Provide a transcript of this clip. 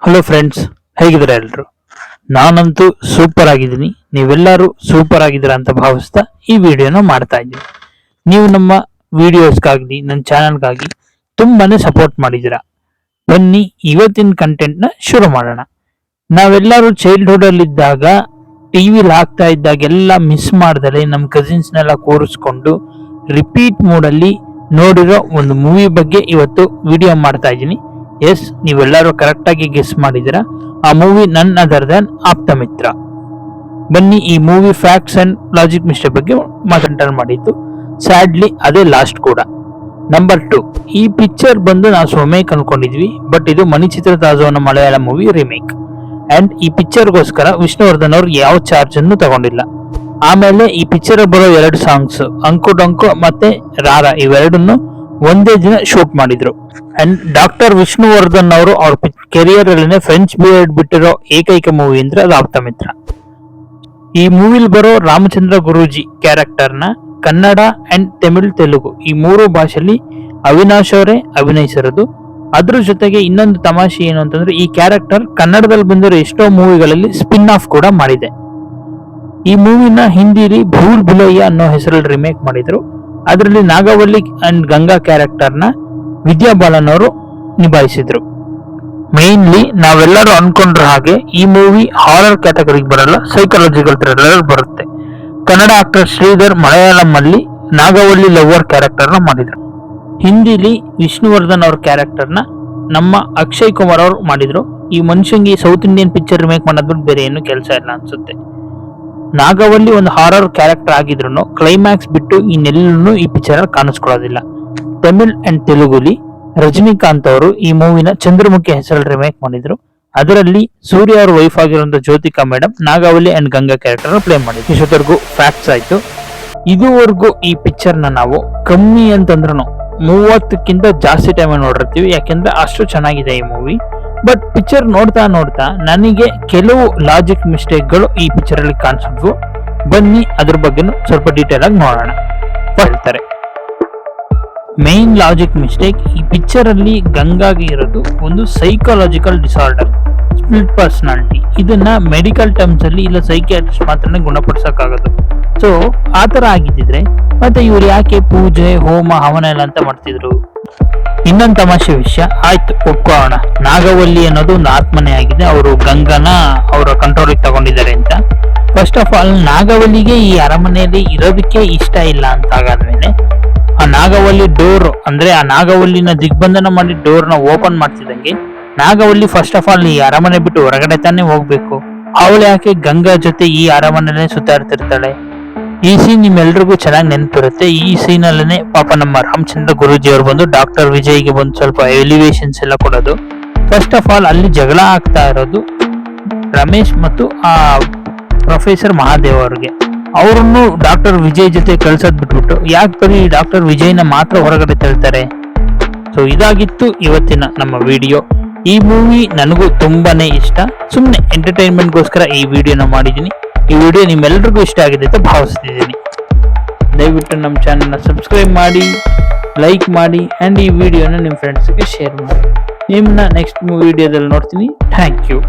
Hello friends, ಹೇಗಿದ್ದೀರಾ ಎಲ್ಲರೂ? ನಾನಂತೂ ಸೂಪರ್ ಆಗಿದ್ದೀನಿ. ನೀವೆಲ್ಲರೂ ಸೂಪರ್ ಆಗಿದ್ದೀರಾ ಅಂತ ಭಾವಿಸ್ತಾ ಈ ವಿಡಿಯೋನ ಮಾಡ್ತಾ ಇದ್ದೀನಿ. ನೀವು ನಮ್ಮ ವಿಡಿಯೋಸ್ಗಾಗಲಿ ನನ್ನ ಚಾನಲ್ಗಾಗಿ ತುಂಬಾನೇ ಸಪೋರ್ಟ್ ಮಾಡಿದ್ದೀರಾ. ಬನ್ನಿ ಇವತ್ತಿನ ಕಂಟೆಂಟ್ನ ಶುರು ಮಾಡೋಣ. ನಾವೆಲ್ಲರೂ ಚೈಲ್ಡ್ಹುಡ್ ಅಲ್ಲಿ ಇದ್ದಾಗ ಟಿವಿಲಿ ಹಾಕ್ತಾ ಇದ್ದಾಗೆಲ್ಲ ಮಿಸ್ ಮಾಡ್ದಲೆ ನಮ್ಮ ಕಸಿನ್ಸ್ನೆಲ್ಲ ಕೂರಿಸ್ಕೊಂಡು ರಿಪೀಟ್ ಮೂಡಲ್ಲಿ ನೋಡಿರೋ ಒಂದು ಮೂವಿ ಬಗ್ಗೆ ಇವತ್ತು ವಿಡಿಯೋ ಮಾಡ್ತಾ ಇದ್ದೀನಿ. ಎಸ್, ನೀವೆಲ್ಲರೂ ಕರೆಕ್ಟ್ ಆಗಿ ಗೆಸ್ ಮಾಡಿದಿರಾ. ಆ ಮೂವಿ ನನ್ ಅದರ್ ದನ್ ಆಪ್ತಮಿತ್ರ. ಬನ್ನಿ ಈ movie facts and logic mistake ಬಗ್ಗೆ ಮಾತಾಡ ಮಾಡಿದ್ದು. ಸ್ಯಾಡ್ಲಿ ಅದೇ ಲಾಸ್ಟ್ ಕೂಡ. ನಂಬರ್ 2, ಈ ಪಿಕ್ಚರ್ ಬಂದು ನಾವು ಸ್ವಮೇಕ್ ಅನ್ಕೊಂಡಿದ್ವಿ, ಬಟ್ ಇದು ಮಣಿಚಿತ್ರ ತಾಜು ಅನ್ನೋ ಮಲಯಾಳ ಮೂವಿ ರಿಮೇಕ್. ಅಂಡ್ ಈ ಪಿಕ್ಚರ್ಗೋಸ್ಕರ ವಿಷ್ಣುವರ್ಧನ್ ಅವ್ರು ಯಾವ ಚಾರ್ಜ್ ಅನ್ನು ತಗೊಂಡಿಲ್ಲ. ಆಮೇಲೆ ಈ ಪಿಕ್ಚರ್ ಬರೋ 2 ಸಾಂಗ್ಸ್ ಅಂಕು ಡೊಂಕು ಮತ್ತೆ ರಾರ ಇವೆರಡನ್ನು ಒಂದೇ ದಿನ ಶೂಟ್ ಮಾಡಿದ್ರು. ಅಂಡ್ ಡಾಕ್ಟರ್ ವಿಷ್ಣುವರ್ಧನ್ ಅವರು ಅವ್ರ ಕೆರಿಯರ್ ಅಲ್ಲಿ ಫ್ರೆಂಚ್ ಬಿಯರ್ಡ್ ಬಿಟ್ಟಿರೋ ಏಕೈಕ ಮೂವಿ ಅಂದ್ರೆ ಅದು ಆಪ್ತಮಿತ್ರ. ಈ ಮೂವಿಲ್ ಬರೋ ರಾಮಚಂದ್ರ ಗುರೂಜಿ ಕ್ಯಾರೆಕ್ಟರ್ ನ ಕನ್ನಡ ಅಂಡ್ ತಮಿಳ್ ತೆಲುಗು ಈ 3 ಭಾಷೆಯಲ್ಲಿ ಅವಿನಾಶ್ ಅವರೇ ಅಭಿನಯಿಸಿರೋದು. ಅದ್ರ ಜೊತೆಗೆ ಇನ್ನೊಂದು ತಮಾಷೆ ಏನು ಅಂತಂದ್ರೆ, ಈ ಕ್ಯಾರೆಕ್ಟರ್ ಕನ್ನಡದಲ್ಲಿ ಬಂದಿರೋ ಎಷ್ಟೋ ಮೂವಿಗಳಲ್ಲಿ ಸ್ಪಿನ್ ಆಫ್ ಕೂಡ ಮಾಡಿದೆ. ಈ ಮೂವಿನ ಹಿಂದಿಲಿ ಭೂಲ್ ಭುಲಯ್ಯ ಅನ್ನೋ ಹೆಸರಲ್ಲಿ ರಿಮೇಕ್ ಮಾಡಿದ್ರು. ಅದರಲ್ಲಿ ನಾಗವಲ್ಲಿ ಅಂಡ್ ಗಂಗಾ ಕ್ಯಾರೆಕ್ಟರ್ ನ ವಿದ್ಯಾ ಬಾಲನ್ ಅವರು ನಿಭಾಯಿಸಿದ್ರು. ಮೇನ್ಲಿ ನಾವೆಲ್ಲರೂ ಅನ್ಕೊಂಡ್ರ ಹಾಗೆ ಈ ಮೂವಿ ಹಾರರ್ ಕ್ಯಾಟಗರಿಗೆ ಬರಲ್ಲ, ಸೈಕಾಲಜಿಕಲ್ ಥ್ರಿಲ್ಲರ್ ಬರುತ್ತೆ. ಕನ್ನಡ ಆಕ್ಟರ್ ಶ್ರೀಧರ್ ಮಲಯಾಳಂ ಅಲ್ಲಿ ನಾಗವಲ್ಲಿ ಲವರ್ ಕ್ಯಾರೆಕ್ಟರ್ ನ ಮಾಡಿದ್ರು. ಹಿಂದಿಲಿ ವಿಷ್ಣುವರ್ಧನ್ ಅವ್ರ ಕ್ಯಾರೆಕ್ಟರ್ ನ ನಮ್ಮ ಅಕ್ಷಯ್ ಕುಮಾರ್ ಅವರು ಮಾಡಿದ್ರು. ಈ ಮನುಷ್ಯಂಗೆ ಸೌತ್ ಇಂಡಿಯನ್ ಪಿಕ್ಚರ್ ರಿಮೇಕ್ ಮಾಡೋದ್ಬಿಟ್ಟು ಬೇರೆ ಏನು ಕೆಲಸ ಇಲ್ಲ ಅನ್ಸುತ್ತೆ. ನಾಗವಲ್ಲಿ ಒಂದು ಹಾರರ್ ಕ್ಯಾರೆಕ್ಟರ್ ಆಗಿದ್ರು ಕ್ಲೈಮ್ಯಾಕ್ಸ್ ಬಿಟ್ಟು ಇನ್ನೆಲ್ಲೂ ಈ ಪಿಕ್ಚರ್ ಅಲ್ಲಿ ಕಾಣಿಸ್ಕೊಳ್ಳೋದಿಲ್ಲ. ತಮಿಳ್ ಅಂಡ್ ತೆಲುಗುಲಿ ರಜನಿಕಾಂತ್ ಅವರು ಈ ಮೂವಿನ ಚಂದ್ರಮುಖಿ ಹೆಸರಲ್ಲಿ ರಿಮೇಕ್ ಮಾಡಿದ್ರು. ಅದರಲ್ಲಿ ಸೂರ್ಯ ಅವ್ರ ವೈಫ್ ಆಗಿರುವಂತ Jyothika madam Nagavalli and Ganga character play ಮಾಡಿದ್ರು. ಇಷ್ಟೊತ್ತರೆಗೂ ಫ್ಯಾಕ್ಟ್ಸ್ ಆಯ್ತು. ಇದುವರೆಗೂ ಈ ಪಿಕ್ಚರ್ ನ ನಾವು ಕಮ್ಮಿ ಅಂತಂದ್ರೂ 30ಕ್ಕಿಂತ ಜಾಸ್ತಿ ಟೈಮ್ ನೋಡಿರ್ತೀವಿ, ಯಾಕೆಂದ್ರೆ ಅಷ್ಟು ಚೆನ್ನಾಗಿದೆ ಈ ಮೂವಿ. ಬಟ್ ಪಿಕ್ಚರ್ ನೋಡ್ತಾ ನೋಡ್ತಾ ನನಗೆ ಕೆಲವು ಲಾಜಿಕ್ ಮಿಸ್ಟೇಕ್ಗಳು ಈ ಪಿಕ್ಚರ್ ಅಲ್ಲಿ ಕಾಣಿಸಿದ್ವು. ಬನ್ನಿ ಅದ್ರ ಬಗ್ಗೆನೂ ಸ್ವಲ್ಪ ಡೀಟೇಲ್ ಆಗಿ ನೋಡೋಣ. ಹೇಳ್ತಾರೆ ಮೈನ್ ಲಾಜಿಕ್ ಮಿಸ್ಟೇಕ್, ಈ ಪಿಕ್ಚರ್ ಅಲ್ಲಿ ಗಂಗಾಗಿ ಇರೋದು ಒಂದು ಸೈಕಾಲಜಿಕಲ್ ಡಿಸಾರ್ಡರ್, ಸ್ಪ್ಲಿಟ್ ಪರ್ಸನಾಲಿಟಿ. ಇದನ್ನ ಮೆಡಿಕಲ್ ಟರ್ಮ್ಸ್ ಅಲ್ಲಿ ಇಲ್ಲ ಸೈಕಿಯಾಟ್ರಿಸ್ಟ್ ಮಾತ್ರನೇ ಗುಣಪಡಿಸಕ್ಕಾಗೋದು. ಸೊ ಆತರ ಆಗಿದ್ದಿದ್ರೆ ಮತ್ತೆ ಇವ್ರು ಯಾಕೆ ಪೂಜೆ ಹೋಮ ಹವನ ಎಲ್ಲ ಅಂತ ಮಾಡ್ತಿದ್ರು? ಇನ್ನೊಂದು ತಮಾಷೆ ವಿಷಯ, ಆಯ್ತು ಒಪ್ಕೊಳ್ಳೋಣ, ನಾಗವಲ್ಲಿ ಅನ್ನೋದು ಒಂದು ಆತ್ಮನೆ ಆಗಿದೆ, ಅವರು ಗಂಗನ ಅವರ ಕಂಟ್ರೋಲಿಗೆ ತಗೊಂಡಿದ್ದಾರೆ ಅಂತ. ಫಸ್ಟ್ ಆಫ್ ಆಲ್ ನಾಗವಲ್ಲಿಗೆ ಈ ಅರಮನೆಯಲ್ಲಿ ಇರೋದಕ್ಕೆ ಇಷ್ಟ ಇಲ್ಲ ಅಂತ ಆಗಾದ್ಮೇಲೆ ಆ ನಾಗವಲ್ಲಿ ಡೋರ್ ಅಂದ್ರೆ ಆ ನಾಗವಲ್ಲಿನ ದಿಗ್ಬಂಧನ ಮಾಡಿ ಡೋರ್ ನ ಓಪನ್ ಮಾಡ್ತಿದ್ದಂಗೆ ನಾಗವಲ್ಲಿ ಫಸ್ಟ್ ಆಫ್ ಆಲ್ ಈ ಅರಮನೆ ಬಿಟ್ಟು ಹೊರಗಡೆ ತಾನೇ ಹೋಗ್ಬೇಕು. ಅವಳು ಯಾಕೆ ಗಂಗಾ ಜೊತೆ ಈ ಅರಮನೆಯಲ್ಲೇ ಸುತ್ತಾಡ್ತಿರ್ತಾಳೆ? ಈ ಸೀನ್ ನಿಮ್ಮೆಲ್ರಿಗೂ ಚೆನ್ನಾಗಿ ನೆನಪಿರುತ್ತೆ. ಈ ಸೀನ್ ಅಲ್ಲೇ ಪಾಪ ನಮ್ಮ ರಾಮಚಂದ್ರ ಗುರೂಜಿ ಅವರು ಬಂದು ಡಾಕ್ಟರ್ ವಿಜಯ್ಗೆ ಬಂದು ಸ್ವಲ್ಪ ಎಲಿವೇಶನ್ಸ್ ಎಲ್ಲ ಕೊಡೋದು. ಫಸ್ಟ್ ಆಫ್ ಆಲ್ ಅಲ್ಲಿ ಜಗಳ ಆಗ್ತಾ ಇರೋದು ರಮೇಶ್ ಮತ್ತು ಆ ಪ್ರೊಫೆಸರ್ ಮಹಾದೇವ್ ಅವ್ರಿಗೆ. ಅವರನ್ನು ಡಾಕ್ಟರ್ ವಿಜಯ್ ಜೊತೆ ಕಳ್ಸೋದ್ ಬಿಟ್ಬಿಟ್ಟು ಯಾಕೆ ಬರೀ ಡಾಕ್ಟರ್ ವಿಜಯ್ನ ಮಾತ್ರ ಹೊರಗಡೆ ತಳ್ತಾರೆ? ಸೊ ಇದಾಗಿತ್ತು ಇವತ್ತಿನ ನಮ್ಮ ವಿಡಿಯೋ. ಈ ಮೂವಿ ನನಗೂ ತುಂಬಾನೇ ಇಷ್ಟ. ಸುಮ್ಮನೆ ಎಂಟರ್ಟೈನ್ಮೆಂಟ್ಗೋಸ್ಕರ ಈ ವಿಡಿಯೋನ ಮಾಡಿದ್ದೀನಿ. ಈ ವಿಡಿಯೋ ನಿಮ್ಮೆಲ್ಲರಿಗೂ ಇಷ್ಟ ಆಗಿದೆ ಅಂತ ಭಾವಿಸ್ತಿದ್ದೀನಿ. ದಯವಿಟ್ಟು ನಮ್ಮ ಚಾನಲ್ನ ಸಬ್ಸ್ಕ್ರೈಬ್ ಮಾಡಿ, ಲೈಕ್ ಮಾಡಿ ಆ್ಯಂಡ್ ಈ ವಿಡಿಯೋನ ನಿಮ್ಮ ಫ್ರೆಂಡ್ಸ್ಗೆ ಶೇರ್ ಮಾಡಿ. ನಿಮ್ಮನ್ನ ನೆಕ್ಸ್ಟ್ ವಿಡಿಯೋದಲ್ಲಿ ನೋಡ್ತೀನಿ. Thank you.